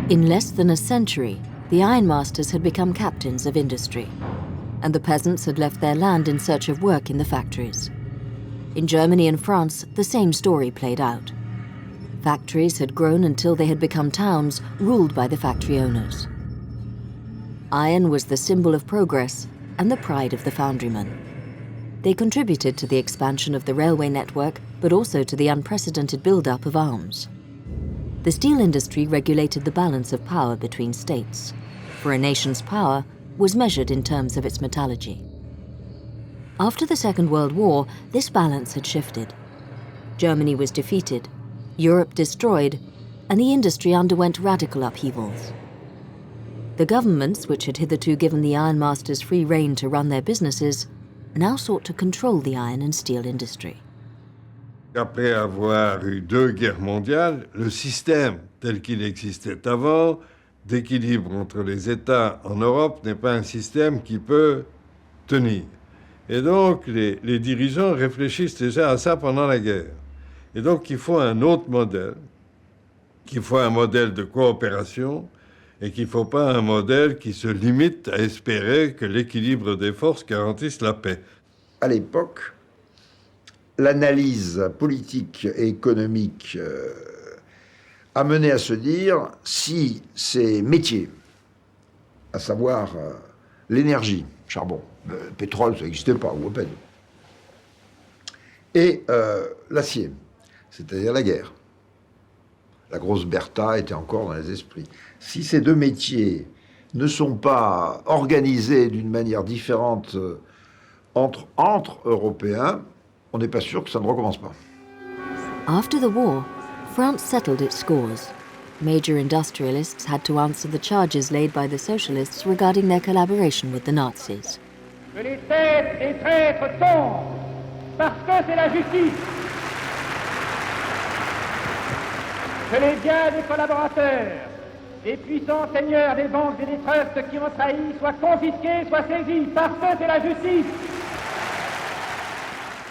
In less than a century, the ironmasters had become captains of industry, and the peasants had left their land in search of work in the factories. In Germany and France, the same story played out. Factories had grown until they had become towns ruled by the factory owners. Iron was the symbol of progress and the pride of the foundrymen. They contributed to the expansion of the railway network, but also to the unprecedented build-up of arms. The steel industry regulated the balance of power between states, for a nation's power was measured in terms of its metallurgy. After the Second World War, this balance had shifted. Germany was defeated, Europe destroyed, and the industry underwent radical upheavals. The governments, which had hitherto given the ironmasters free rein to run their businesses, now sought to control the iron and steel industry. Après avoir eu 2 guerres mondiales, le système tel qu'il existait avant, d'équilibre entre les États en Europe, n'est pas un système qui peut tenir. Et donc, les dirigeants réfléchissent déjà à ça pendant la guerre. Et donc, il faut un autre modèle, qu'il faut un modèle de coopération, et qu'il ne faut pas un modèle qui se limite à espérer que l'équilibre des forces garantisse la paix. À l'époque, l'analyse politique et économique a mené à se dire si ces métiers, à savoir l'énergie, charbon, le pétrole, ça n'existait pas, ou à peine, et l'acier, c'est-à-dire la guerre. La grosse Bertha était encore dans les esprits. Si ces 2 métiers ne sont pas organisés d'une manière différente entre Européens, on n'est pas sûr que ça ne recommence pas. After the war, France settled its scores. Major industrialists had to answer the charges laid by the socialists regarding their collaboration with the Nazis. Que les têtes des traîtres tombent, parce que c'est la justice. Que les biens des collaborateurs, des puissants seigneurs des banques et des trusts qui ont trahi soient confisqués, soient saisis, parce que c'est la justice.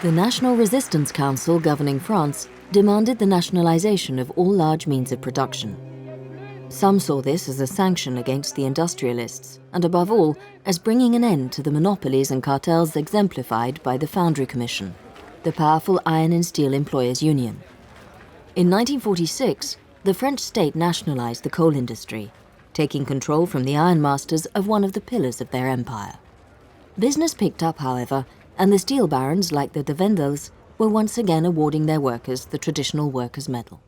The National Resistance Council governing France demanded the nationalization of all large means of production. Some saw this as a sanction against the industrialists, and above all, as bringing an end to the monopolies and cartels exemplified by the Foundry Commission, the powerful iron and steel employers' union. In 1946, the French state nationalized the coal industry, taking control from the ironmasters of one of the pillars of their empire. Business picked up, however, and the steel barons, like the de Wendels, were once again awarding their workers the traditional workers' medal.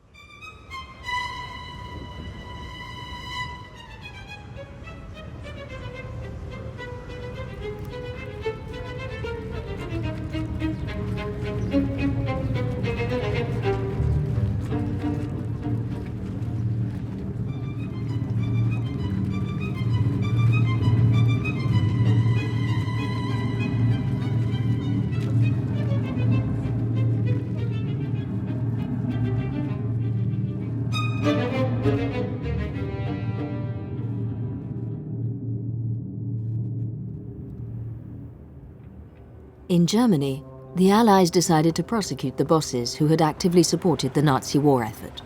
In Germany, the Allies decided to prosecute the bosses who had actively supported the Nazi war effort.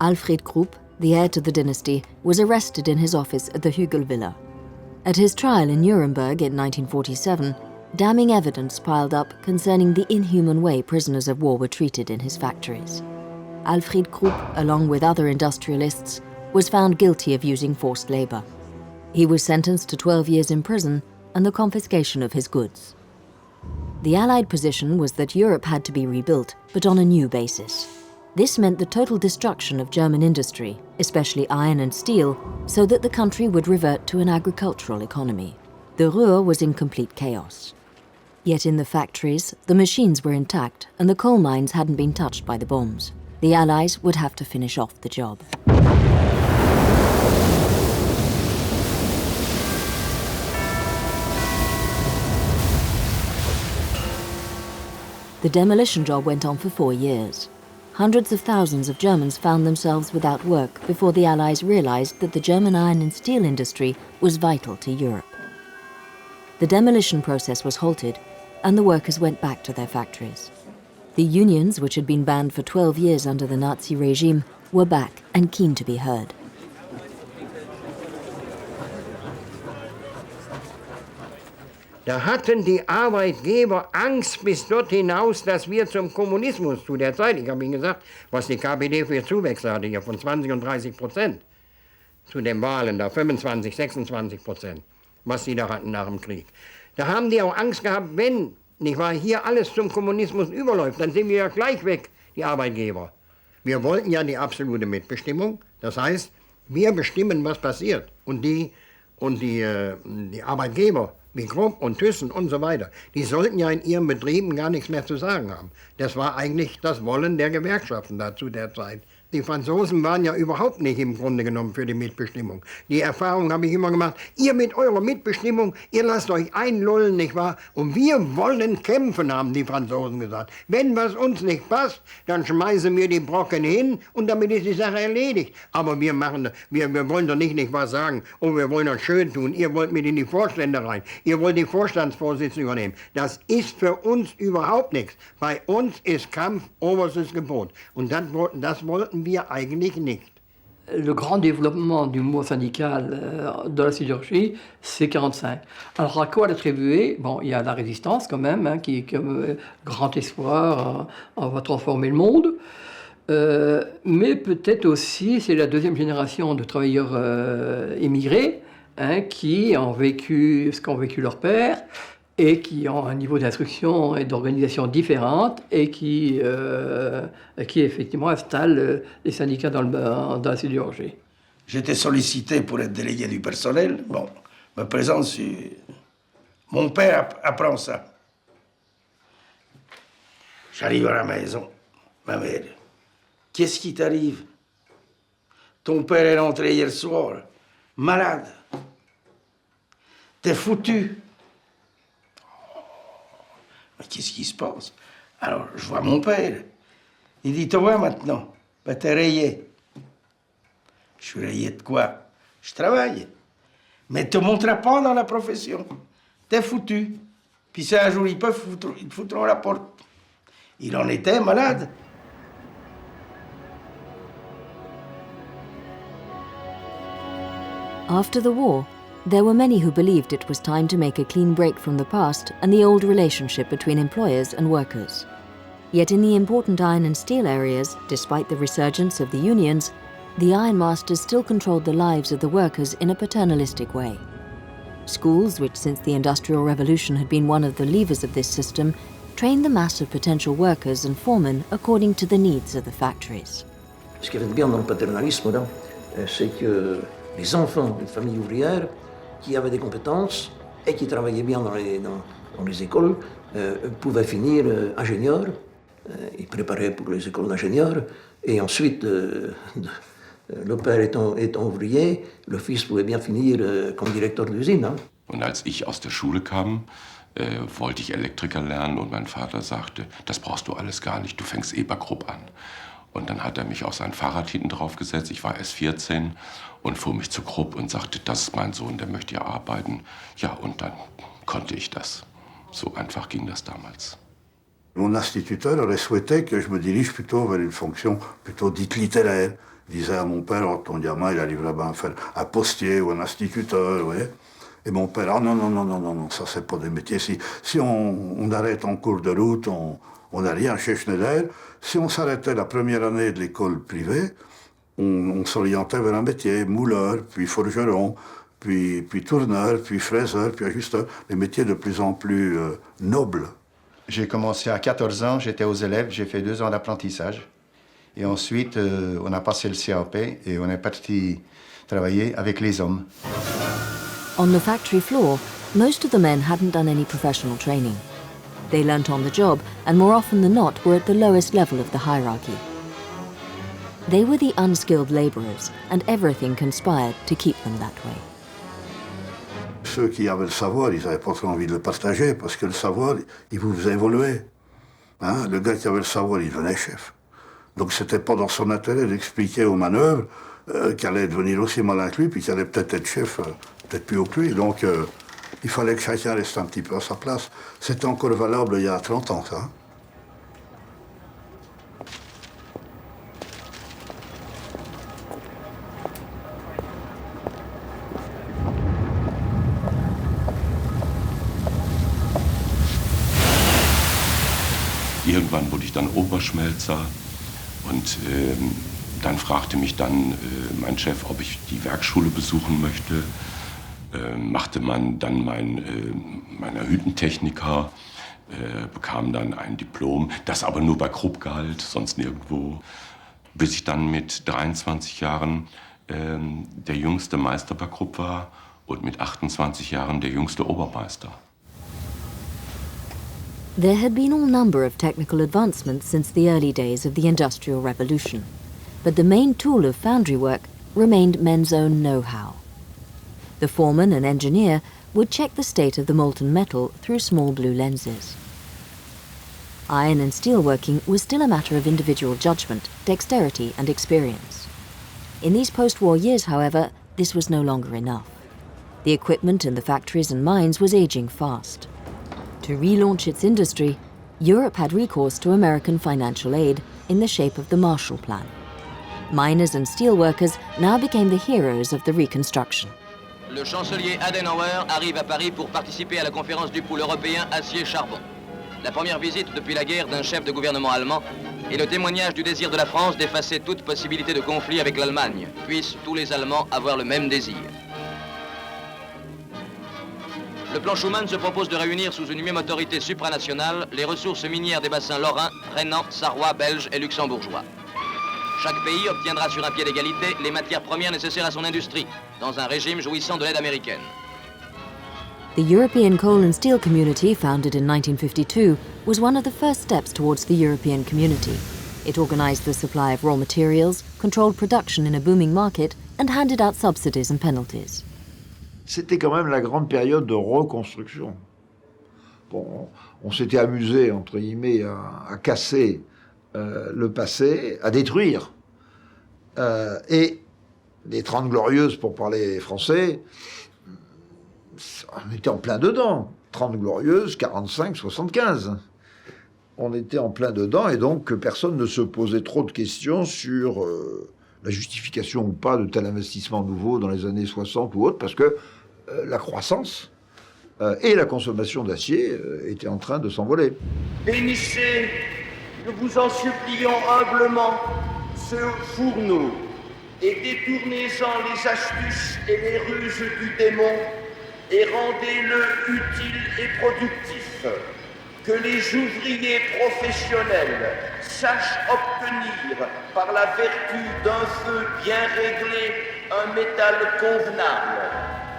Alfred Krupp, the heir to the dynasty, was arrested in his office at the Hügel Villa. At his trial in Nuremberg in 1947, damning evidence piled up concerning the inhuman way prisoners of war were treated in his factories. Alfred Krupp, along with other industrialists, was found guilty of using forced labor. He was sentenced to 12 years in prison and the confiscation of his goods. The Allied position was that Europe had to be rebuilt, but on a new basis. This meant the total destruction of German industry, especially iron and steel, so that the country would revert to an agricultural economy. The Ruhr was in complete chaos. Yet in the factories, the machines were intact and the coal mines hadn't been touched by the bombs. The Allies would have to finish off the job. The demolition job went on for 4 years. Hundreds of thousands of Germans found themselves without work before the Allies realized that the German iron and steel industry was vital to Europe. The demolition process was halted, and the workers went back to their factories. The unions, which had been banned for 12 years under the Nazi regime, were back and keen to be heard. Da hatten die Arbeitgeber Angst bis dort hinaus, dass wir zum Kommunismus zu der Zeit, ich habe Ihnen gesagt, was die KPD für Zuwächse hatte, hier von 20 und 30% zu den Wahlen, da 25, 26%, was sie da hatten nach dem Krieg. Da haben die auch Angst gehabt, wenn, nicht wahr, hier alles zum Kommunismus überläuft, dann sind wir ja gleich weg, die Arbeitgeber. Wir wollten ja die absolute Mitbestimmung, das heißt, wir bestimmen, was passiert. Und die Arbeitgeber, wie Krupp und Thyssen und so weiter, die sollten ja in ihren Betrieben gar nichts mehr zu sagen haben. Das war eigentlich das Wollen der Gewerkschaften da zu der Zeit. Die Franzosen waren ja überhaupt nicht im Grunde genommen für die Mitbestimmung. Die Erfahrung habe ich immer gemacht, ihr mit eurer Mitbestimmung, ihr lasst euch einlullen, nicht wahr? Und wir wollen kämpfen, haben die Franzosen gesagt. Wenn was uns nicht passt, dann schmeißen wir die Brocken hin und damit ist die Sache erledigt. Aber wir wollen doch nicht was sagen, und wir wollen das schön tun, ihr wollt mit in die Vorstände rein, ihr wollt die Vorstandsvorsitzenden übernehmen. Das ist für uns überhaupt nichts. Bei uns ist Kampf oberstes Gebot. Und das wollten wir eigentlich nicht. Le grand développement du mouvement syndical de la sidérurgie, c'est 45. Alors à quoi l'attribuer? Bon, il y a la résistance quand même, hein, qui est comme grand espoir, on va transformer le monde. Mais peut-être aussi, c'est la deuxième génération de travailleurs émigrés, hein, qui ont vécu ce qu'ont vécu leurs pères, et qui ont un niveau d'instruction et d'organisation différente et qui effectivement installent les syndicats dans la sidérurgie. J'étais sollicité pour être délégué du personnel. Bon, me présente sur... Mon père apprend ça. J'arrive à la maison. Ma mère, qu'est-ce qui t'arrive? Ton père est rentré hier soir, malade. T'es foutu. Qu'est-ce qui se passe? Alors, je vois mon père. Il dit, toi maintenant, ben, t'es rayé. Je suis rayé de quoi? Je travaille. Mais te monteras pas dans la profession. T'es foutu. Puis si un jour ils peuvent, ils te foutront à la porte. Il en était malade. After the war, there were many who believed it was time to make a clean break from the past and the old relationship between employers and workers. Yet in the important iron and steel areas, despite the resurgence of the unions, the ironmasters still controlled the lives of the workers in a paternalistic way. Schools, which since the Industrial Revolution had been one of the levers of this system, trained the mass of potential workers and foremen according to the needs of the factories. Ce qui est bien dans le paternalisme, là, c'est que les enfants d'une famille ouvrière qui avaient des compétences et qui travaillaient bien dans les écoles pouvaient finir ingénieurs. Ils préparaient pour les écoles d'ingénieurs. Et ensuite, le père étant ouvrier, le fils pouvait bien finir comme directeur d'usine. Hein. Und als ich aus der Schule kam, wollte ich Elektriker lernen und mein Vater sagte, das brauchst du alles gar nicht, du fängst bei Krupp an. Und dann hat er mich auf sein Fahrrad hinten drauf gesetzt, ich war erst 14 und fuhr mich zu Krupp und sagte, das ist mein Sohn, der möchte ja arbeiten. Ja, und dann konnte ich das. So einfach ging das damals. Mon instituteur aurait souhaité que je me dirige plutôt vers une fonction plutôt dite littéraire. Il disait à mon père, oh, ton gamin, il arrivera bien à faire un postier ou un instituteur, vous voyez. Et mon père, ah non, ça c'est pas des métiers. Si on arrête en cours de route, on n'a rien chez Schneider. Si on s'arrêtait la première année de l'école privée, on s'orientait vers un métier, mouleur, puis forgeron, puis tourneur, puis fraiseur, puis ajusteur, des métiers de plus en plus nobles. J'ai commencé à 14 ans, j'étais aux élèves, j'ai fait 2 ans d'apprentissage. Et ensuite, on a passé le CAP et on est parti travailler avec les hommes. On the factory floor, most of the men hadn't done any professional training. They learnt on the job, and more often than not were at the lowest level of the hierarchy. They were the unskilled labourers, and everything conspired to keep them that way. Ceux qui avaient le savoir, ils n'avaient pas trop envie de le partager, parce que le savoir, il vous faisait évoluer. Hein? Le gars qui avait le savoir, il devenait chef. Donc c'était pas dans son intérêt d'expliquer aux manœuvres qu'il allait devenir aussi malin que lui, puis qu'il allait peut-être être chef, peut-être plus haut que lui. Donc il fallait que chacun reste un petit peu à sa place. C'était encore valable il y a 30 ans, ça. irgendwann wurde ich dann Oberschmelzer und dann fragte mich dann mein Chef, ob ich die Werkschule besuchen möchte. Machte man dann meiner Hütentechniker, bekam dann ein Diplom, das aber nur bei Krupp galt, sonst nirgendwo, bis ich dann mit 23 Jahren der jüngste Meister bei Krupp war und mit 28 Jahren der jüngste Obermeister. There had been all number of technical advancements since the early days of the Industrial Revolution, but the main tool of foundry work remained men's own know-how. The foreman and engineer would check the state of the molten metal through small blue lenses. Iron and steel working was still a matter of individual judgment, dexterity and experience. In these post-war years, however, this was no longer enough. The equipment in the factories and mines was aging fast. To relaunch its industry, Europe had recourse to American financial aid in the shape of the Marshall Plan. Miners and steelworkers now became the heroes of the reconstruction. Le chancelier Adenauer arrive à Paris pour participer à la conférence du pool européen acier-charbon. La première visite depuis la guerre d'un chef de gouvernement allemand et le témoignage du désir de la France d'effacer toute possibilité de conflit avec l'Allemagne. Puissent tous les Allemands avoir le même désir. Le plan Schuman se propose de réunir sous une même autorité supranationale les ressources minières des bassins lorrains, rhénans, sarrois, belges et luxembourgeois. Chaque pays obtiendra sur un pied d'égalité les matières premières nécessaires à son industrie, dans un régime jouissant de l'aide américaine. The European Coal and Steel Community, founded in 1952, was one of the first steps towards the European Community. It organized the supply of raw materials, controlled production in a booming market, and handed out subsidies and penalties. C'était quand même la grande période de reconstruction. Bon, on s'était amusé, entre guillemets, à casser le passé, à détruire. Et les 30 Glorieuses, pour parler français, on était en plein dedans. 30 Glorieuses, 45, 75. On était en plein dedans, et donc personne ne se posait trop de questions sur la justification ou pas de tel investissement nouveau dans les années 60 ou autre, parce que la croissance et la consommation d'acier étaient en train de s'envoler. Bénissez, nous vous en supplions humblement, ce fourneau, et détournez-en les astuces et les ruses du démon, et rendez-le utile et productif. Que les ouvriers professionnels sachent obtenir, par la vertu d'un feu bien réglé, un métal convenable.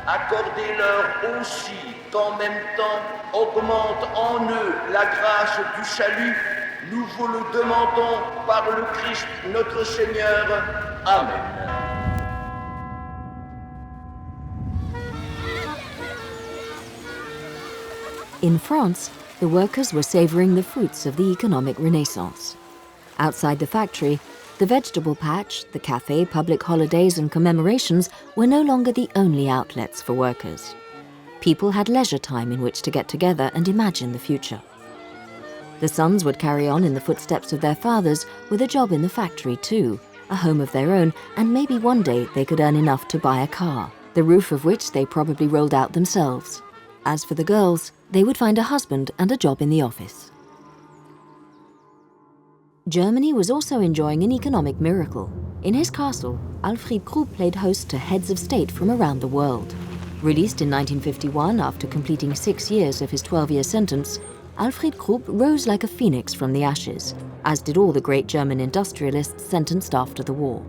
Accordez-leur aussi qu'en même temps augmente en eux la grâce du salut. Nous vous le demandons par le Christ notre Seigneur. Amen. In France, the workers were savoring the fruits of the economic renaissance. Outside the factory, the vegetable patch, the cafe, public holidays and commemorations were no longer the only outlets for workers. People had leisure time in which to get together and imagine the future. The sons would carry on in the footsteps of their fathers with a job in the factory too, a home of their own, and maybe one day they could earn enough to buy a car, the roof of which they probably rolled out themselves. As for the girls, they would find a husband and a job in the office. Germany was also enjoying an economic miracle. In his castle, Alfried Krupp played host to heads of state from around the world. Released in 1951 after completing 6 years of his 12-year sentence, Alfried Krupp rose like a phoenix from the ashes, as did all the great German industrialists sentenced after the war.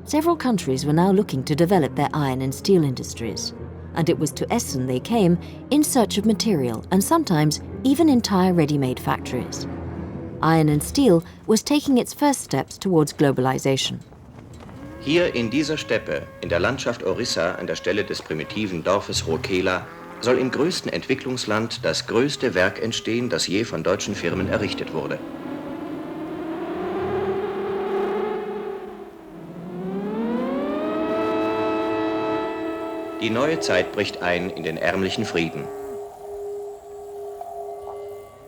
Several countries were now looking to develop their iron and steel industries, and it was to Essen they came in search of material and sometimes even entire ready-made factories. Iron and steel was taking its first steps towards globalization. Hier in dieser Steppe, in der Landschaft Orissa an der Stelle des primitiven Dorfes Roquela, soll im größten Entwicklungsland das größte Werk entstehen, das je von deutschen Firmen errichtet wurde. Die neue Zeit bricht ein in den ärmlichen Frieden.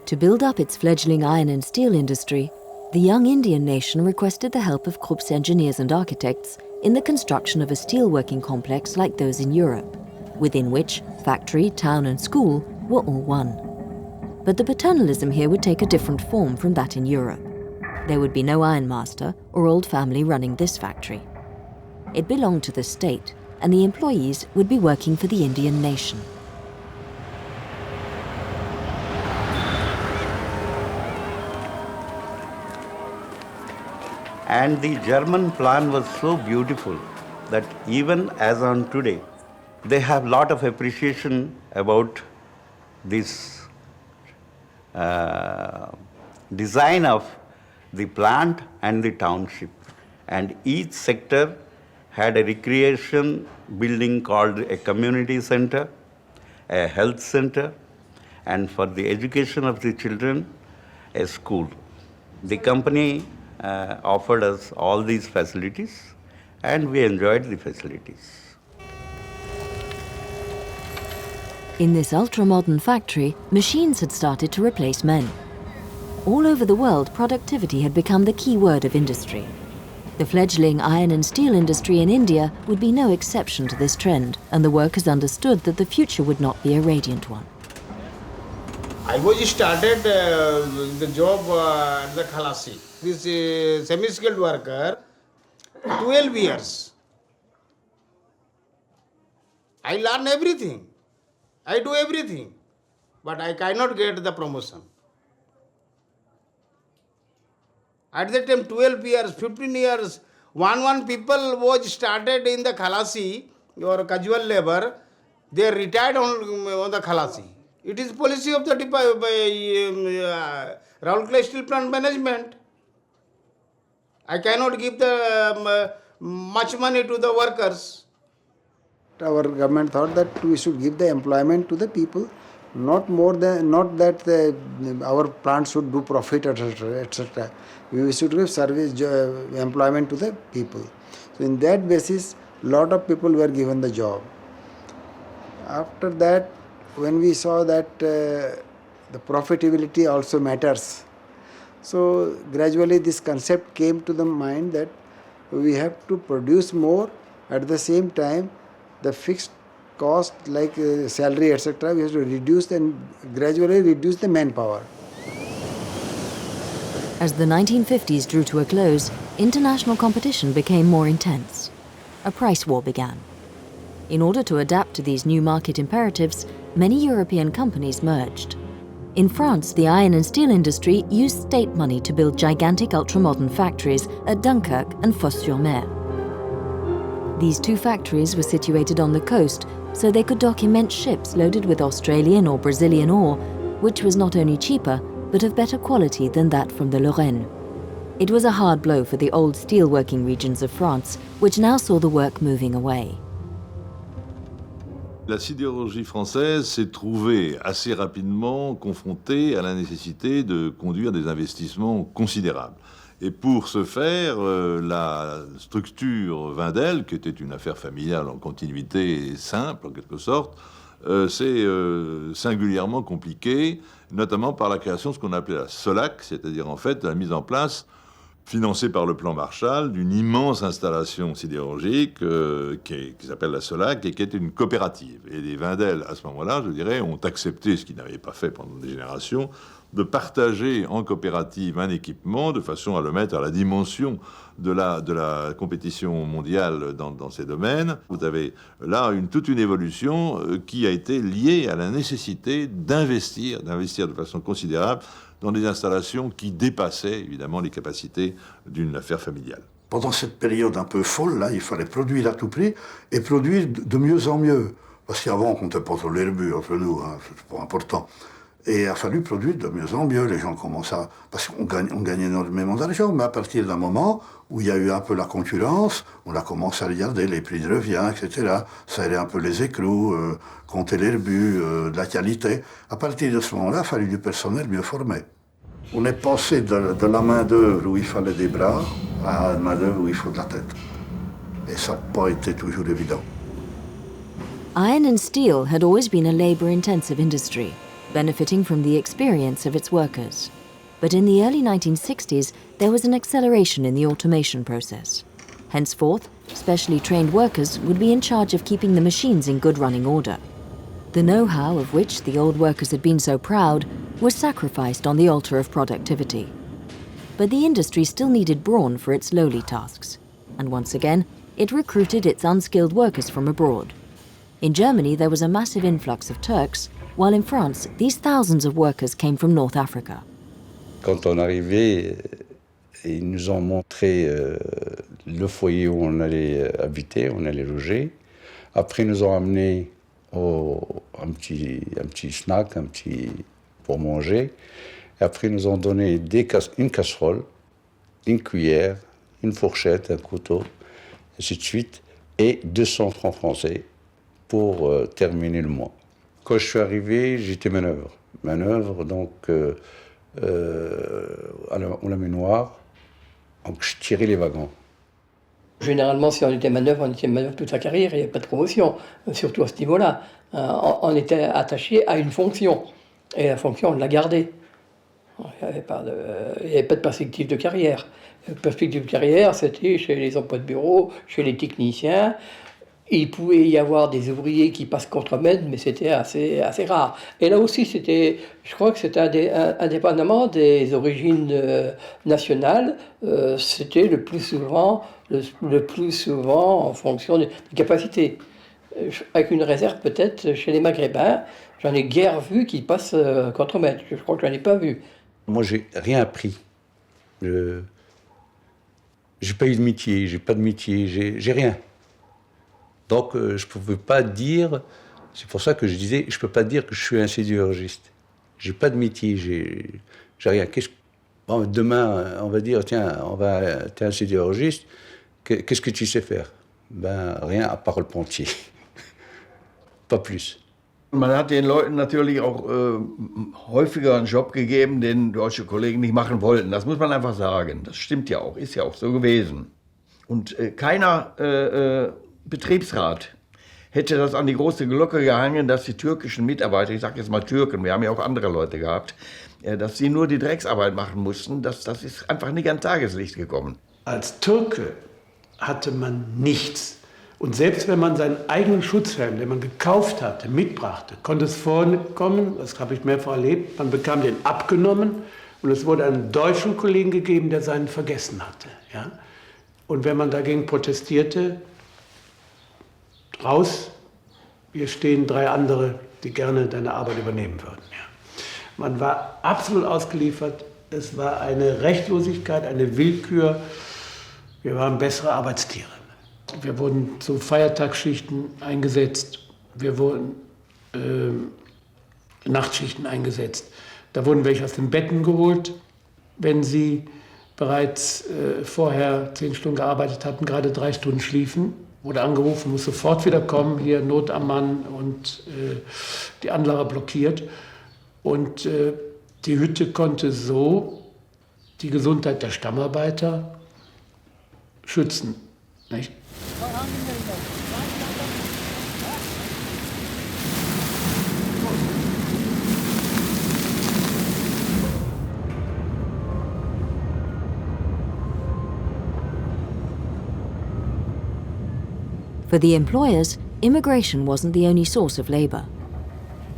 To build up its fledgling iron and steel industry, the young Indian nation requested the help of Krupp's engineers and architects in the construction of a steelworking complex like those in Europe, within which factory, town and school were all one. But the paternalism here would take a different form from that in Europe. There would be no ironmaster or old family running this factory. It belonged to the state, and the employees would be working for the Indian nation. And the German plan was so beautiful that even as on today, they have a lot of appreciation about this design of the plant and the township. And each sector had a recreation building called a community center, a health center, and for the education of the children, a school. The company offered us all these facilities, and we enjoyed the facilities. In this ultra-modern factory, machines had started to replace men. All over the world, productivity had become the key word of industry. The fledgling iron and steel industry in India would be no exception to this trend, and the workers understood that the future would not be a radiant one. I was started the job at the Khalasi. This semi-skilled worker, 12 years. I learn everything. I do everything. But I cannot get the promotion. At that time, 12 years, 15 years, one people was started in the Khalasi, or casual labor, they retired on the Khalasi. It is policy of the Rourkela Steel Plant Management. I cannot give the much money to the workers. Our government thought that we should give the employment to the people, not that our plant should do profit, etc. We should give service employment to the people. So in that basis, lot of people were given the job. After that, when we saw that the profitability also matters, so gradually this concept came to the mind that we have to produce more, at the same time the fixed cost like salary, etc., we have to reduce and gradually reduce the manpower. As the 1950s drew to a close, international competition became more intense. A price war began. In order to adapt to these new market imperatives, many European companies merged. In France, the iron and steel industry used state money to build gigantic ultra-modern factories at Dunkirk and Fos-sur-Mer. These two factories were situated on the coast, so they could dock immense ships loaded with Australian or Brazilian ore, which was not only cheaper, but of better quality than that from the Lorraine. It was a hard blow for the old steel-working regions of France, which now saw the work moving away. La sidérurgie française s'est trouvée assez rapidement confrontée à la nécessité de conduire des investissements considérables. Et pour ce faire, la structure Wendel, qui était une affaire familiale en continuité et simple en quelque sorte, s'est singulièrement compliquée, notamment par la création de ce qu'on appelait la SOLAC, c'est-à-dire en fait la mise en place, financée par le plan Marshall, d'une immense installation sidérurgique qui s'appelle la SOLAC et qui était une coopérative. Et les Wendel, à ce moment-là, je dirais, ont accepté, ce qu'ils n'avaient pas fait pendant des générations, de partager en coopérative un équipement de façon à le mettre à la dimension de la compétition mondiale dans ces domaines. Vous avez là toute une évolution qui a été liée à la nécessité d'investir de façon considérable dans des installations qui dépassaient évidemment les capacités d'une affaire familiale. Pendant cette période un peu folle, là, il fallait produire à tout prix et produire de mieux en mieux. Parce qu'avant, on comptait pas trop les rebuts entre nous, hein, c'est pas important. Et il a fallu produire de mieux en mieux. Les gens commençaient à... Parce qu'on gagnait énormément d'argent, mais à partir d'un moment où il y a eu un peu la concurrence, on a commencé à regarder les prix de revient, etc. Ça allait un peu les écrous, compter les rebuts, de la qualité. À partir de ce moment-là, il a fallu du personnel mieux formé. On est passé de la main-d'œuvre où il fallait des bras à la main-d'œuvre où il faut de la tête. Et ça n'a pas été toujours évident. Iron and steel had always been a labor-intensive industry, benefiting from the experience of its workers. But in the early 1960s, there was an acceleration in the automation process. Henceforth, specially trained workers would be in charge of keeping the machines in good running order. The know-how of which the old workers had been so proud was sacrificed on the altar of productivity. But the industry still needed brawn for its lowly tasks, and once again, it recruited its unskilled workers from abroad. In Germany, there was a massive influx of Turks, while in France, these thousands of workers came from North Africa. Quand on arrivait, ils nous ont montré le foyer où on allait habiter, on allait loger. Après, ils nous ont amené un petit snack, pour manger. Et après, ils nous ont donné une casserole, une cuillère, une fourchette, un couteau, ainsi de suite, et 200 francs français pour terminer le mois. Quand je suis arrivé, j'étais manœuvre. Manœuvre, donc, au laminoir, donc je tirais les wagons. Généralement, si on était manœuvre toute sa carrière, il n'y avait pas de promotion, surtout à ce niveau-là. On était attaché à une fonction, et la fonction, on l'a gardée. Il n'y avait pas de perspective de carrière. La perspective de carrière, c'était chez les emplois de bureau, chez les techniciens. Il pouvait y avoir des ouvriers qui passent contre-maître, mais c'était assez rare. Et là aussi, je crois que c'était indépendamment des origines nationales, c'était le plus souvent en fonction des capacités. Avec une réserve peut-être chez les Maghrébins, j'en ai guère vu qui passent contre-maître. Je crois que j'en ai pas vu. Moi, j'ai rien appris. J'ai pas eu de métier, j'ai pas de métier, j'ai rien. Donc, je ne pouvais pas dire, c'est pour ça que je disais, je ne peux pas dire que je suis un sidérurgiste. Je n'ai pas de métier, j'ai rien. Demain, on va dire, tiens, t'es un sidérurgiste, qu'est-ce que tu sais faire? Ben, rien à part le pontier. Pas plus. Man hat den Leuten natürlich auch häufiger einen Job gegeben, den deutsche Kollegen nicht machen wollten. Das muss man einfach sagen. Das stimmt ja auch, ist ja auch so gewesen. Und keiner Betriebsrat hätte das an die große Glocke gehangen, dass die türkischen Mitarbeiter, ich sage jetzt mal Türken, wir haben ja auch andere Leute gehabt, dass sie nur die Drecksarbeit machen mussten. Das ist einfach nicht ans Tageslicht gekommen. Als Türke hatte man nichts. Und selbst wenn man seinen eigenen Schutzhelm, den man gekauft hatte, mitbrachte, konnte es vorkommen, das habe ich mehrfach erlebt, man bekam den abgenommen und es wurde einem deutschen Kollegen gegeben, der seinen vergessen hatte. Ja? Und wenn man dagegen protestierte, raus, hier stehen 3 andere, die gerne deine Arbeit übernehmen würden. Ja. Man war absolut ausgeliefert, es war eine Rechtlosigkeit, eine Willkür, wir waren bessere Arbeitstiere. Wir wurden zu Feiertagsschichten eingesetzt, wir wurden Nachtschichten eingesetzt. Da wurden welche aus den Betten geholt, wenn sie bereits vorher 10 Stunden gearbeitet hatten, gerade 3 Stunden schliefen. Wurde angerufen, muss sofort wieder kommen, hier Not am Mann und die Anlage blockiert. Und die Hütte konnte so die Gesundheit der Stammarbeiter schützen. Nicht? For the employers, immigration wasn't the only source of labour.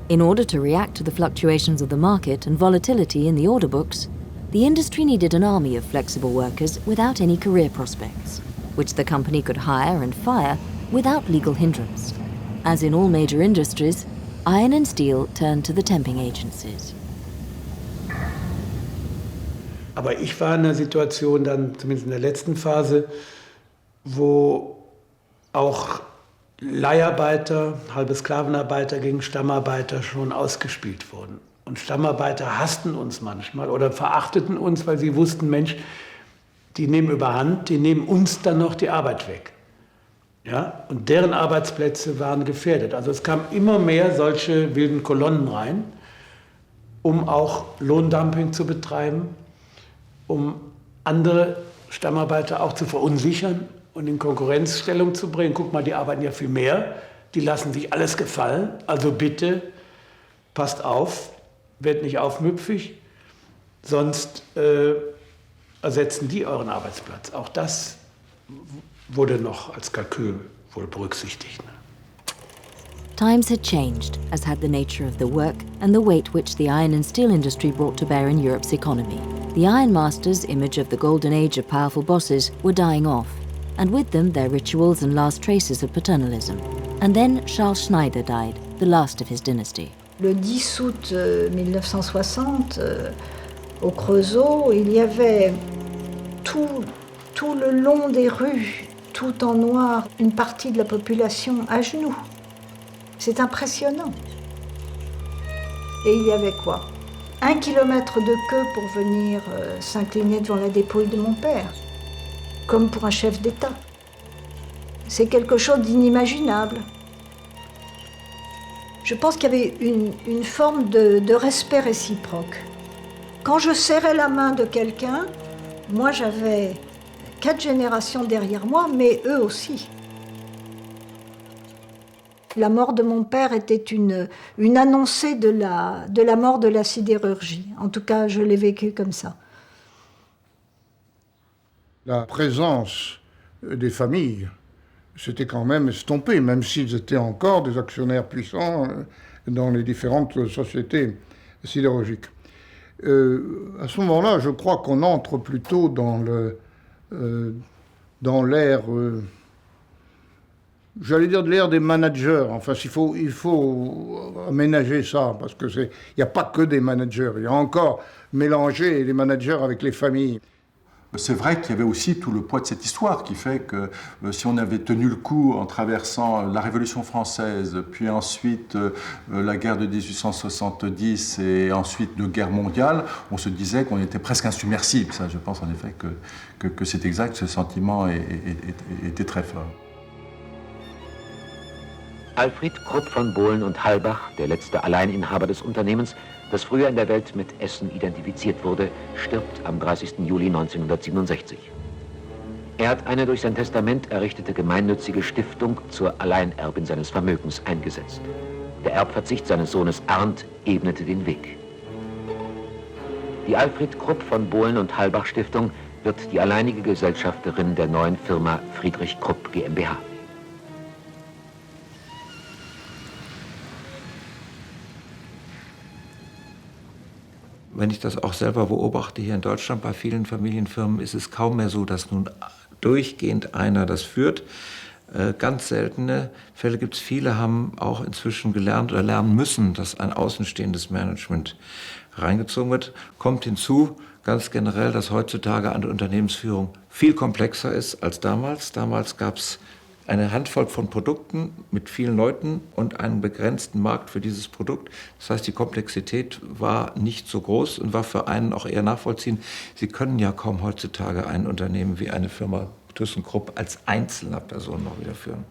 In order to react to the fluctuations of the market and volatility in the order books, the industry needed an army of flexible workers without any career prospects, which the company could hire and fire without legal hindrance. As in all major industries, iron and steel turned to the temping agencies. Aber ich war in einer Situation dann, zumindest in der letzten Phase, wo auch Leiharbeiter, halbe Sklavenarbeiter gegen Stammarbeiter schon ausgespielt wurden. Und Stammarbeiter hassten uns manchmal oder verachteten uns, weil sie wussten, Mensch, die nehmen überhand, die nehmen uns dann noch die Arbeit weg. Ja? Und deren Arbeitsplätze waren gefährdet. Also es kamen immer mehr solche wilden Kolonnen rein, um auch Lohndumping zu betreiben, um andere Stammarbeiter auch zu verunsichern und in Konkurrenzstellung zu bringen. Guck mal, die arbeiten ja viel mehr, die lassen sich alles gefallen, also bitte passt auf, werdet nicht aufmüpfig, sonst ersetzen die euren Arbeitsplatz. Auch das wurde noch als Kalkül wohl berücksichtigt. Times had changed, as had the nature of the work and the weight which the iron and steel industry brought to bear in Europe's economy. The ironmasters' image of the golden age of powerful bosses were dying off, and with them their rituals and last traces of paternalism. And then Charles Schneider died, the last of his dynasty. Le 10 août 1960, au Creusot, il y avait tout le long des rues, tout en noir, une partie de la population à genoux. C'est impressionnant. Et il y avait quoi? 1 kilomètre de queue pour venir s'incliner devant la dépouille de mon père, comme pour un chef d'État. C'est quelque chose d'inimaginable. Je pense qu'il y avait une forme de respect réciproque. Quand je serrais la main de quelqu'un, moi j'avais 4 générations derrière moi, mais eux aussi. La mort de mon père était une annoncée de la mort de la sidérurgie. En tout cas, je l'ai vécu comme ça. La présence des familles s'était quand même estompée, même s'ils étaient encore des actionnaires puissants dans les différentes sociétés sidérurgiques. À ce moment-là, je crois qu'on entre plutôt dans l'ère, j'allais dire de l'ère des managers. Enfin, il faut aménager ça, parce que il n'y a pas que des managers. Il y a encore mélangé les managers avec les familles. C'est vrai qu'il y avait aussi tout le poids de cette histoire qui fait que si on avait tenu le coup en traversant la Révolution française, puis ensuite la guerre de 1870 et ensuite de guerre mondiale, on se disait qu'on était presque insubmersible. Ça, je pense en effet que c'est exact, ce sentiment était très fort. Alfred Krupp von Bohlen und Halbach, der letzte Alleininhaber des Unternehmens, das früher in der Welt mit Essen identifiziert wurde, stirbt am 30. Juli 1967. Er hat eine durch sein Testament errichtete gemeinnützige Stiftung zur Alleinerbin seines Vermögens eingesetzt. Der Erbverzicht seines Sohnes Arndt ebnete den Weg. Die Alfred Krupp von Bohlen und Halbach Stiftung wird die alleinige Gesellschafterin der neuen Firma Friedrich Krupp GmbH. Wenn ich das auch selber beobachte hier in Deutschland, bei vielen Familienfirmen ist es kaum mehr so, dass nun durchgehend einer das führt. Ganz seltene Fälle gibt es. Viele haben auch inzwischen gelernt oder lernen müssen, dass ein außenstehendes Management reingezogen wird. Kommt hinzu, ganz generell, dass heutzutage eine Unternehmensführung viel komplexer ist als damals. Damals gab es eine Handvoll von Produkten mit vielen Leuten und einen begrenzten Markt für dieses Produkt. Das heißt, die Komplexität war nicht so groß und war für einen auch eher nachvollziehend. Sie können ja kaum heutzutage ein Unternehmen wie eine Firma ThyssenKrupp als einzelner Person noch wieder führen.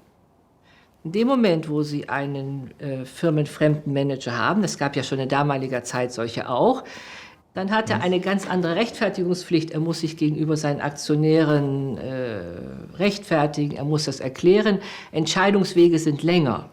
In dem Moment, wo Sie einen firmenfremden Manager haben, es gab ja schon in damaliger Zeit solche auch, dann hat er eine ganz andere Rechtfertigungspflicht. Er muss sich gegenüber seinen Aktionären rechtfertigen, er muss das erklären. Entscheidungswege sind länger.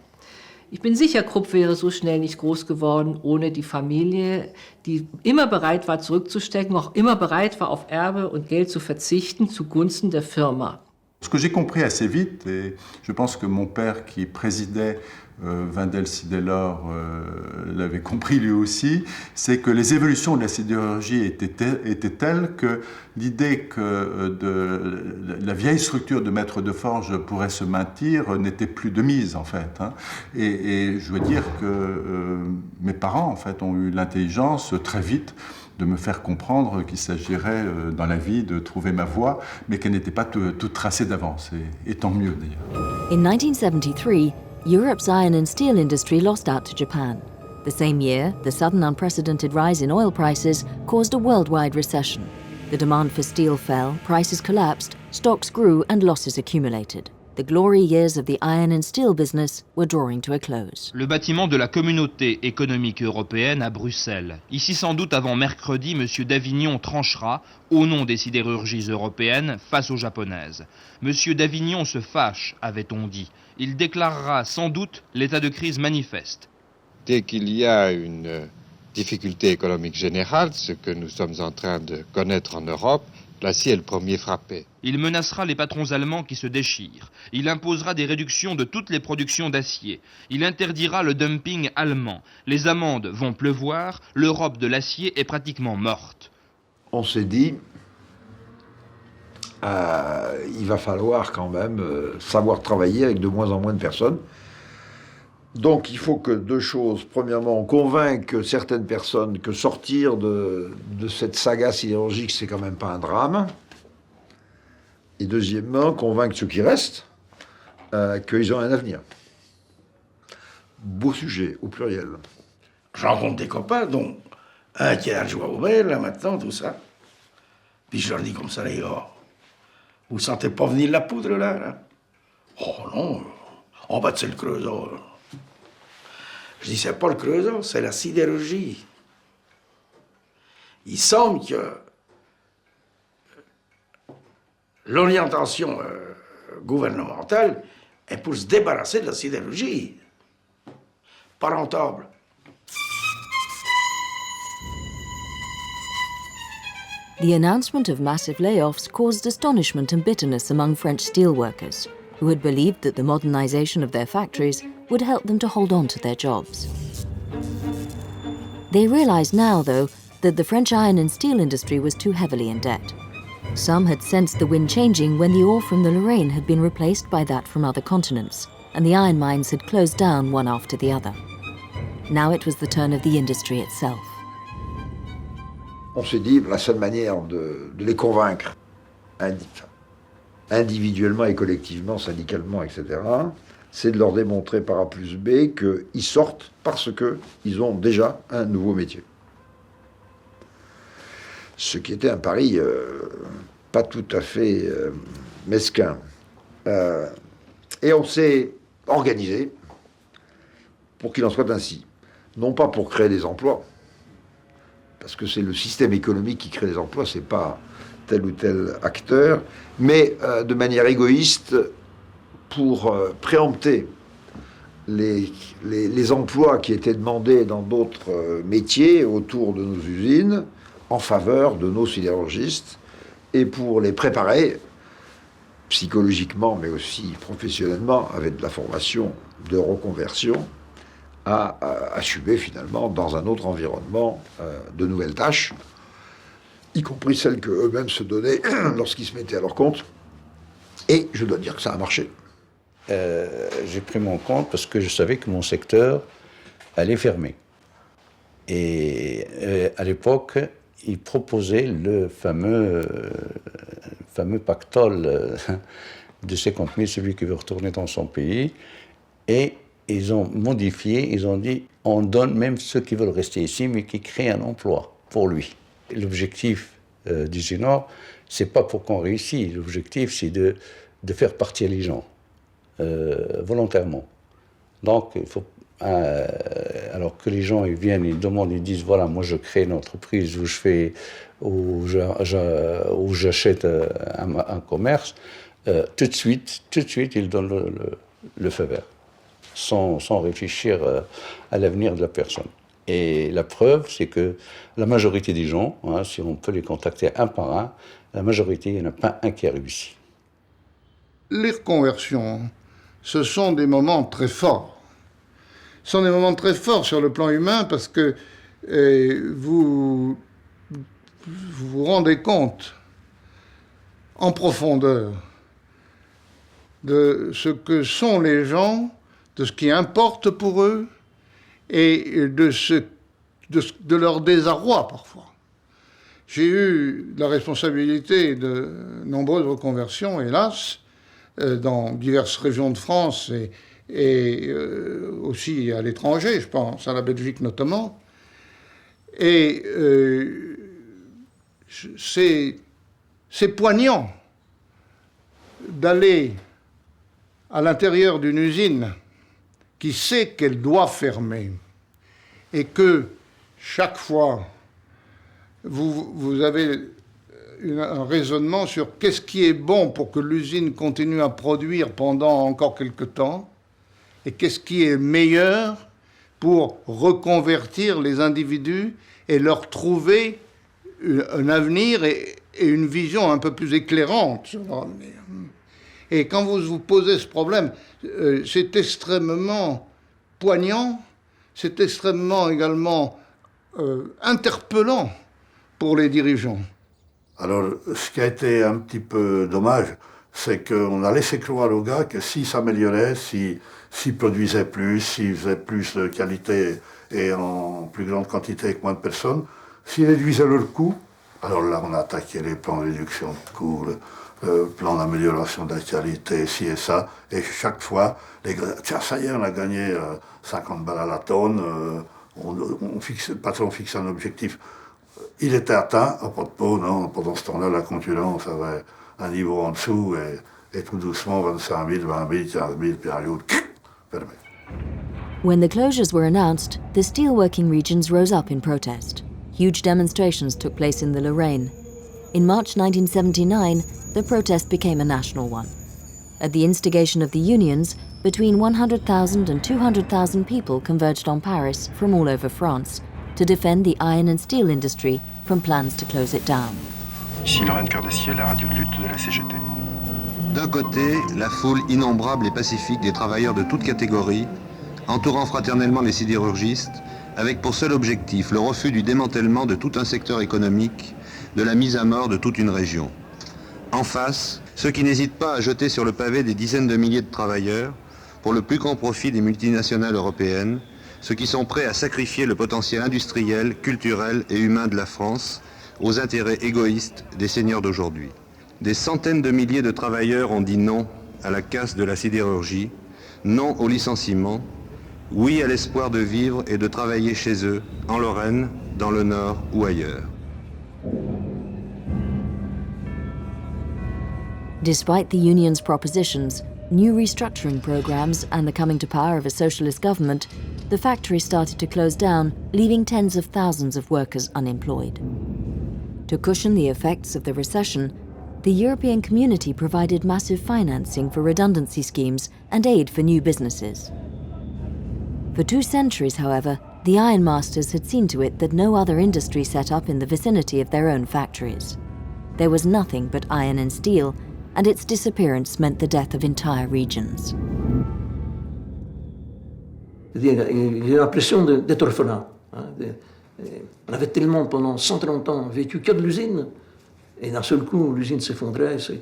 Ich bin sicher, Krupp wäre so schnell nicht groß geworden ohne die Familie, die immer bereit war, zurückzustecken, auch immer bereit war, auf Erbe und Geld zu verzichten, zugunsten der Firma. Ce que j'ai compris assez vite, et je pense que mon père qui présidait Wendel Siddelor l'avait compris lui aussi, c'est que les évolutions de la sidérurgie étaient telles que l'idée que la vieille structure de maître de forge pourrait se maintenir n'était plus de mise en fait. Hein. Et je veux dire que mes parents en fait ont eu l'intelligence très vite de me faire comprendre qu'il s'agirait dans la vie de trouver ma voie, mais qu'elle n'était pas toute tracée d'avance, et tant mieux d'ailleurs. In 1973, Europe's iron and steel industry lost out to Japan. The same year, the sudden unprecedented rise in oil prices caused a worldwide recession. The demand for steel fell, prices collapsed, stocks grew and losses accumulated. The glory years of the iron and steel business were drawing to a close. Le bâtiment de la Communauté économique européenne à Bruxelles. Ici sans doute avant mercredi, M. Davignon tranchera, au nom des sidérurgies européennes, face aux japonaises. M. Davignon se fâche, avait-on dit. Il déclarera sans doute l'état de crise manifeste. Dès qu'il y a une difficulté économique générale, ce que nous sommes en train de connaître en Europe, l'acier est le premier frappé. Il menacera les patrons allemands qui se déchirent. Il imposera des réductions de toutes les productions d'acier. Il interdira le dumping allemand. Les amendes vont pleuvoir. L'Europe de l'acier est pratiquement morte. On s'est dit, il va falloir quand même savoir travailler avec de moins en moins de personnes. Donc il faut que deux choses. Premièrement, on convainque certaines personnes que sortir de cette saga sidérurgique, c'est quand même pas un drame. Et deuxièmement, convaincre ceux qui restent qu'ils ont un avenir. Beau sujet, au pluriel. Je rencontre des copains, dont un qui est adjoint au maire, là maintenant, tout ça. Puis je leur dis comme ça, les gars, vous sentez pas venir la poudre, là? Oh non, en bas c'est le creusot. Je dis, c'est pas le creusot, c'est la sidérurgie. Il semble que l'orientation gouvernementale est pour se débarrasser de la sidérurgie. Pas rentable. The announcement of massive layoffs caused astonishment and bitterness among French steelworkers, who had believed that the modernization of their factories would help them to hold on to their jobs. They realized now, though, that the French iron and steel industry was too heavily in debt. Some had sensed the wind changing when the ore from the Lorraine had been replaced by that from other continents, and the iron mines had closed down one after the other. Now it was the turn of the industry itself. On s'est dit, la seule manière de les convaincre, individuellement et collectivement, syndicalement, etc., c'est de leur démontrer par A plus B qu'ils sortent parce qu'ils ont déjà un nouveau métier. Ce qui était un pari pas tout à fait mesquin. Et on s'est organisé pour qu'il en soit ainsi. Non pas pour créer des emplois, parce que c'est le système économique qui crée des emplois, c'est pas tel ou tel acteur, mais de manière égoïste pour préempter les emplois qui étaient demandés dans d'autres métiers autour de nos usines en faveur de nos sidérurgistes et pour les préparer psychologiquement mais aussi professionnellement avec de la formation de reconversion à assumer finalement dans un autre environnement de nouvelles tâches, y compris celles qu'eux-mêmes se donnaient lorsqu'ils se mettaient à leur compte. Et je dois dire que ça a marché. J'ai pris mon compte parce que je savais que mon secteur allait fermer. Et à l'époque, ils proposaient le fameux pactole de 50 000, celui qui veut retourner dans son pays. Et ils ont modifié, ils ont dit, on donne même ceux qui veulent rester ici, mais qui créent un emploi pour lui. L'objectif du Nord, c'est pas pour qu'on réussisse. L'objectif, c'est de faire partir les gens, volontairement. Donc, il faut, alors que les gens ils viennent, ils demandent, ils disent, voilà, moi je crée une entreprise où j'achète un commerce, tout de suite, ils donnent le feu vert. Sans réfléchir à l'avenir de la personne. Et la preuve, c'est que la majorité des gens, si on peut les contacter un par un, la majorité, il n'y en a pas un qui a réussi. Les reconversions, ce sont des moments très forts. Ce sont des moments très forts sur le plan humain parce que vous vous rendez compte en profondeur de ce que sont les gens, de ce qui importe pour eux et de leur désarroi parfois. J'ai eu la responsabilité de nombreuses reconversions, hélas, dans diverses régions de France et aussi à l'étranger, je pense, à la Belgique notamment. Et c'est poignant d'aller à l'intérieur d'une usine qui sait qu'elle doit fermer et que chaque fois vous avez un raisonnement sur qu'est-ce qui est bon pour que l'usine continue à produire pendant encore quelque temps et qu'est-ce qui est meilleur pour reconvertir les individus et leur trouver un avenir et une vision un peu plus éclairante sur leur avenir. Et quand vous vous posez ce problème, c'est extrêmement poignant, c'est extrêmement également interpellant pour les dirigeants. Alors, ce qui a été un petit peu dommage, c'est qu'on a laissé croire aux gars que s'ils s'amélioraient, s'ils produisaient plus, s'ils faisaient plus de qualité et en plus grande quantité avec moins de personnes, s'ils réduisaient leurs coûts, alors là, on a attaqué les plans de réduction de coûts, le plan d'amélioration de la qualité, ci et ça, et chaque fois, les gars, tiens, ça y est, on a gagné 50 balles à la tonne, le patron fixe un objectif. Il était atteint, à pas de peau, non, pendant ce temps-là, la concurrence avait un niveau en dessous, et tout doucement, 25 000, 20 000, 15 000, puis un jour, fermé. When the closures were announced, the steelworking regions rose up in protest. Huge demonstrations took place in the Lorraine. In March 1979, the protest became a national one. At the instigation of the unions, between 100,000 and 200,000 people converged on Paris from all over France to defend the iron and steel industry from plans to close it down. Ici Lorraine Cœur d'Acier, la radio de lutte de la CGT. D'un côté, la foule innombrable et pacifique des travailleurs de toutes catégories, entourant fraternellement les sidérurgistes, avec pour seul objectif le refus du démantèlement de tout un secteur économique, de la mise à mort de toute une région. En face, ceux qui n'hésitent pas à jeter sur le pavé des dizaines de milliers de travailleurs, pour le plus grand profit des multinationales européennes, ceux qui sont prêts à sacrifier le potentiel industriel, culturel et humain de la France aux intérêts égoïstes des seigneurs d'aujourd'hui. Des centaines de milliers de travailleurs ont dit non à la casse de la sidérurgie, non au licenciement, oui à l'espoir de vivre et de travailler chez eux, en Lorraine, dans le Nord ou ailleurs. Despite the union's propositions, new restructuring programs and the coming to power of a socialist government, the factories started to close down, leaving tens of thousands of workers unemployed. To cushion the effects of the recession, the European community provided massive financing for redundancy schemes and aid for new businesses. For 2 centuries, however, the ironmasters had seen to it that no other industry set up in the vicinity of their own factories. There was nothing but iron and steel, and its disappearance meant the death of entire regions. J'ai l'impression d'être orphelin. On avait tellement, pendant 130 ans, vécu que de l'usine, et d'un seul coup, l'usine s'effondrait, ça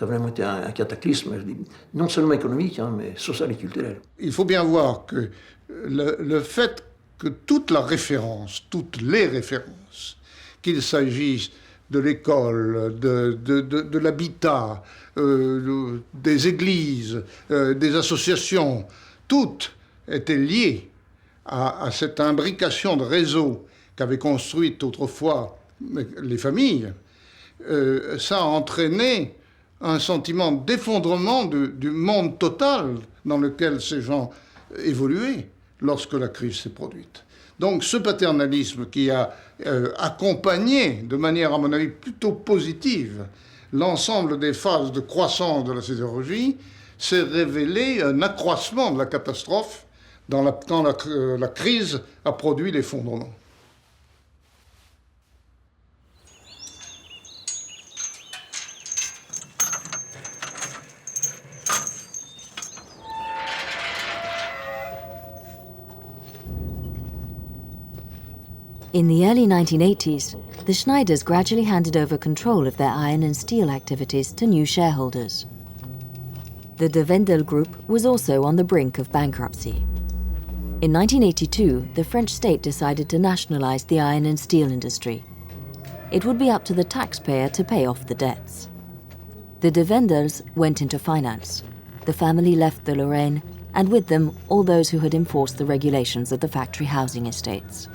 a vraiment été un cataclysme, je dis, non seulement économique, mais social et culturel. Il faut bien voir que le fait que toutes les références, qu'il s'agisse de l'école, de l'habitat, des églises, des associations, toutes étaient liées à cette imbrication de réseaux qu'avaient construite autrefois les familles. Ça a entraîné un sentiment d'effondrement du monde total dans lequel ces gens évoluaient lorsque la crise s'est produite. Donc ce paternalisme qui a accompagné de manière, à mon avis, plutôt positive l'ensemble des phases de croissance de la sidérurgie s'est révélé un accroissement de la catastrophe quand la crise a produit l'effondrement. In the early 1980s, the Schneiders gradually handed over control of their iron and steel activities to new shareholders. The De Wendel Group was also on the brink of bankruptcy. In 1982, the French state decided to nationalize the iron and steel industry. It would be up to the taxpayer to pay off the debts. The De Wendels went into finance. The family left the Lorraine, and with them all those who had enforced the regulations of the factory housing estates.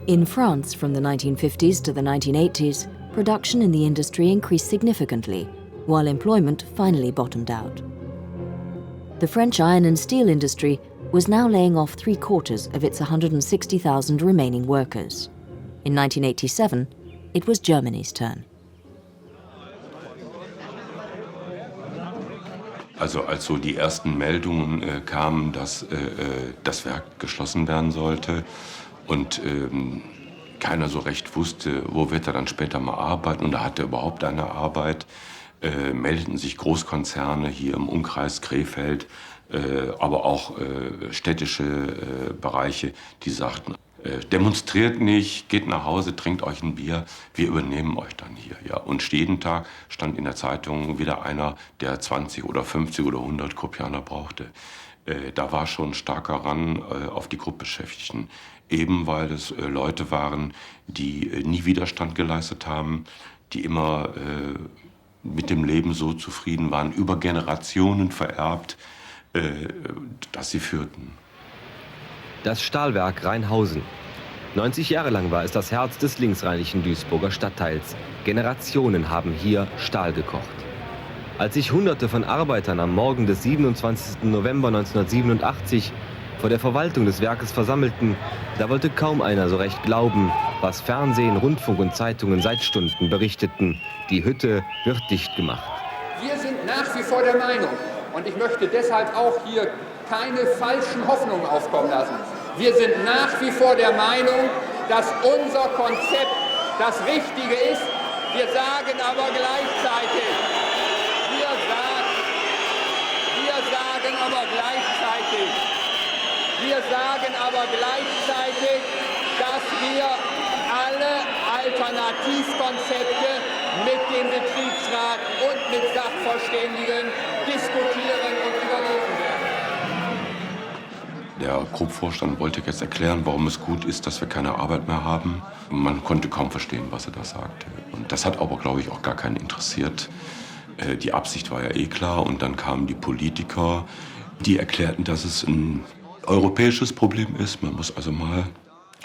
In France, from the 1950s to the 1980s, production in the industry increased significantly, while employment finally bottomed out. The French iron and steel industry was now laying off 3/4 of its 160,000 remaining workers. In 1987, it was Germany's turn. Also als so die ersten Meldungen kamen, dass das Werk geschlossen werden sollte und keiner so recht wusste, wo wird er dann später mal arbeiten und da hat er überhaupt eine Arbeit, meldeten sich Großkonzerne hier im Umkreis Krefeld, aber auch städtische Bereiche, die sagten, demonstriert nicht, geht nach Hause, trinkt euch ein Bier, wir übernehmen euch dann hier. Ja. Und jeden Tag stand in der Zeitung wieder einer, der 20 oder 50 oder 100 Kopianer brauchte. Da war schon ein starker Ran auf die Gruppbeschäftigten. Eben weil es Leute waren, die nie Widerstand geleistet haben, die immer mit dem Leben so zufrieden waren, über Generationen vererbt, dass sie führten. Das Stahlwerk Rheinhausen. 90 Jahre lang war es das Herz des linksrheinischen Duisburger Stadtteils. Generationen haben hier Stahl gekocht. Als sich Hunderte von Arbeitern am Morgen des 27. November 1987 vor der Verwaltung des Werkes versammelten, da wollte kaum einer so recht glauben, was Fernsehen, Rundfunk und Zeitungen seit Stunden berichteten. Die Hütte wird dicht gemacht. Wir sind nach wie vor der Meinung, und ich möchte deshalb auch hier keine falschen Hoffnungen aufkommen lassen. Wir sind nach wie vor der Meinung, dass unser Konzept das Richtige ist. Wir sagen aber gleichzeitig, dass wir alle Alternativkonzepte mit dem Betriebsrat und mit Sachverständigen diskutieren und überlegen werden. Der Krupp-Vorstand wollte jetzt erklären, warum es gut ist, dass wir keine Arbeit mehr haben. Man konnte kaum verstehen, was er da sagte. Und das hat aber, glaube ich, auch gar keinen interessiert. Die Absicht war ja eh klar. Und dann kamen die Politiker, die erklärten, dass es ein europäisches Problem ist. Man muss also mal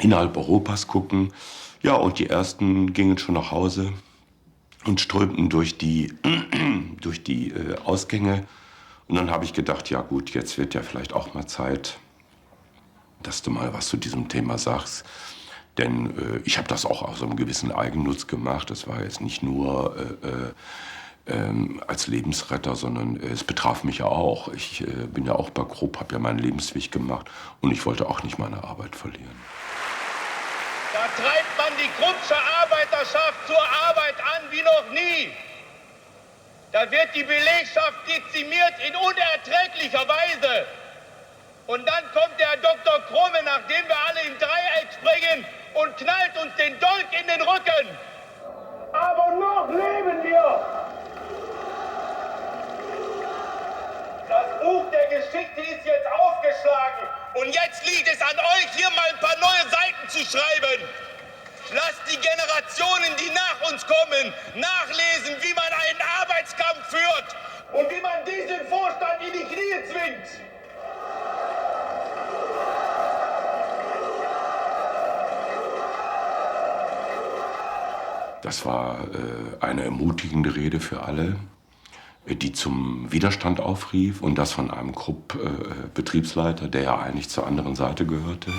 innerhalb Europas gucken. Ja, und die Ersten gingen schon nach Hause und strömten durch die Ausgänge. Und dann habe ich gedacht, ja gut, jetzt wird ja vielleicht auch mal Zeit, dass du mal was zu diesem Thema sagst. Denn ich habe das auch aus einem gewissen Eigennutz gemacht. Das war jetzt nicht nur als Lebensretter, sondern es betraf mich ja auch. Ich bin ja auch bei Krupp, habe ja meinen Lebensweg gemacht und ich wollte auch nicht meine Arbeit verlieren. Da treibt man die Kruppsche Arbeiterschaft zur Arbeit an wie noch nie. Da wird die Belegschaft dezimiert in unerträglicher Weise. Und dann kommt der Dr. Krumme, nachdem wir alle im Dreieck springen, und knallt uns den Dolch in den Rücken. Aber noch leben wir. Das Buch der Geschichte ist jetzt aufgeschlagen. Und jetzt liegt es an euch, hier mal ein paar neue Seiten zu schreiben. Lasst die Generationen, die nach uns kommen, nachlesen, wie man einen Arbeitskampf führt und wie man diesen Vorstand in die Knie zwingt. Das war eine ermutigende Rede für alle, die zum Widerstand aufrief und das von einem Krupp-Betriebsleiter, der ja eigentlich zur anderen Seite gehörte.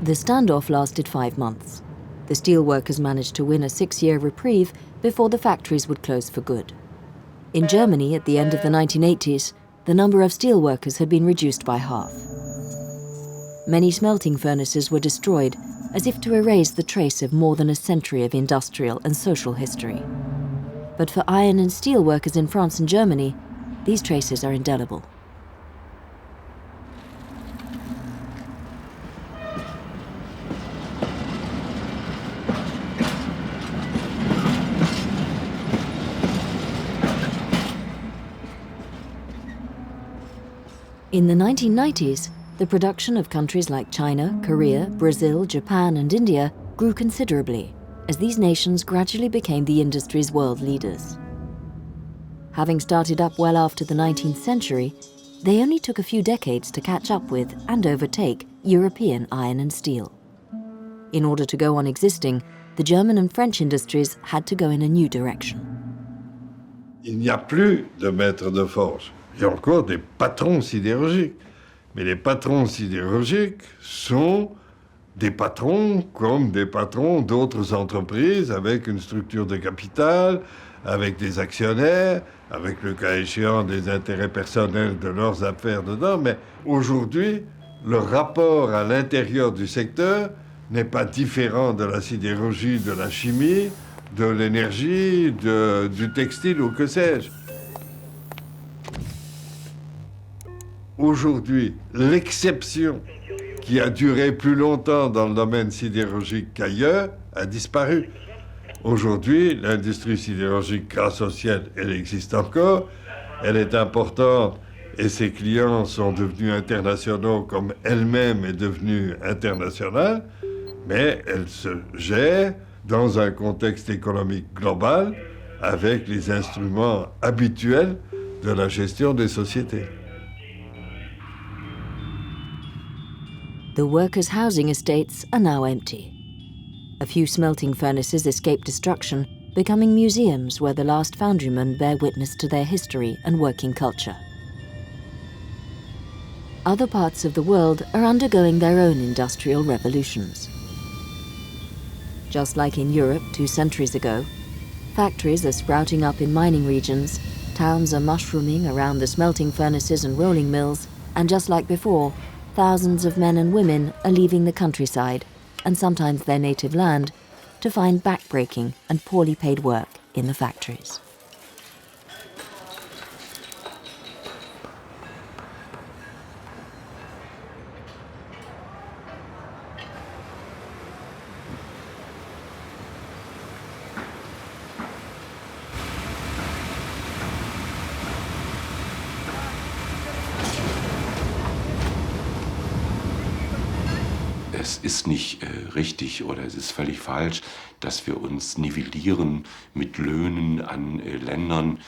The standoff lasted 5 months. The steelworkers managed to win a 6-year reprieve before the factories would close for good. In Germany, at the end of the 1980s, the number of steelworkers had been reduced by half. Many smelting furnaces were destroyed, as if to erase the trace of more than a century of industrial and social history. But for iron and steel workers in France and Germany, these traces are indelible. In the 1990s, the production of countries like China, Korea, Brazil, Japan, and India grew considerably, as these nations gradually became the industry's world leaders. Having started up well after the 19th century, they only took a few decades to catch up with and overtake European iron and steel. In order to go on existing, the German and French industries had to go in a new direction. Il n'y a plus de maîtres de forge. Il y a encore des patrons sidérurgiques. Mais les patrons sidérurgiques sont des patrons comme des patrons d'autres entreprises avec une structure de capital, avec des actionnaires, avec le cas échéant des intérêts personnels de leurs affaires dedans. Mais aujourd'hui, le rapport à l'intérieur du secteur n'est pas différent de la sidérurgie, de la chimie, de l'énergie, du textile ou que sais-je. Aujourd'hui, l'exception qui a duré plus longtemps dans le domaine sidérurgique qu'ailleurs a disparu. Aujourd'hui, l'industrie sidérurgique, grâce au ciel, elle existe encore, elle est importante et ses clients sont devenus internationaux comme elle-même est devenue internationale, mais elle se gère dans un contexte économique global avec les instruments habituels de la gestion des sociétés. The workers' housing estates are now empty. A few smelting furnaces escaped destruction, becoming museums where the last foundrymen bear witness to their history and working culture. Other parts of the world are undergoing their own industrial revolutions. Just like in Europe 2 centuries ago, factories are sprouting up in mining regions, towns are mushrooming around the smelting furnaces and rolling mills, and just like before, thousands of men and women are leaving the countryside, and sometimes their native land, to find backbreaking and poorly paid work in the factories. Es ist nicht richtig oder es ist völlig falsch, dass wir uns nivellieren mit Löhnen an Ländern,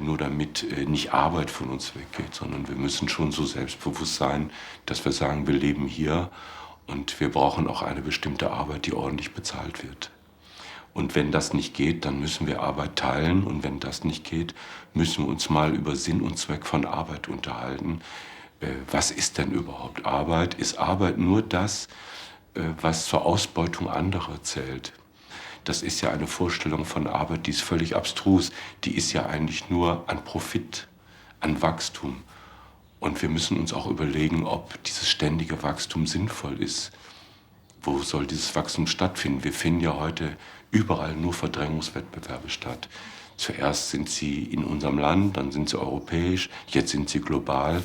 nur damit nicht Arbeit von uns weggeht, sondern wir müssen schon so selbstbewusst sein, dass wir sagen, wir leben hier und wir brauchen auch eine bestimmte Arbeit, die ordentlich bezahlt wird. Und wenn das nicht geht, dann müssen wir Arbeit teilen und wenn das nicht geht, müssen wir uns mal über Sinn und Zweck von Arbeit unterhalten. Was ist denn überhaupt Arbeit? Ist Arbeit nur das, was zur Ausbeutung anderer zählt? Das ist ja eine Vorstellung von Arbeit, die ist völlig abstrus. Die ist ja eigentlich nur an Profit, an Wachstum. Und wir müssen uns auch überlegen, ob dieses ständige Wachstum sinnvoll ist. Wo soll dieses Wachstum stattfinden? Wir finden ja heute überall nur Verdrängungswettbewerbe statt. Zuerst sind sie in unserem Land, dann sind sie europäisch, jetzt sind sie global.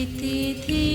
तिथि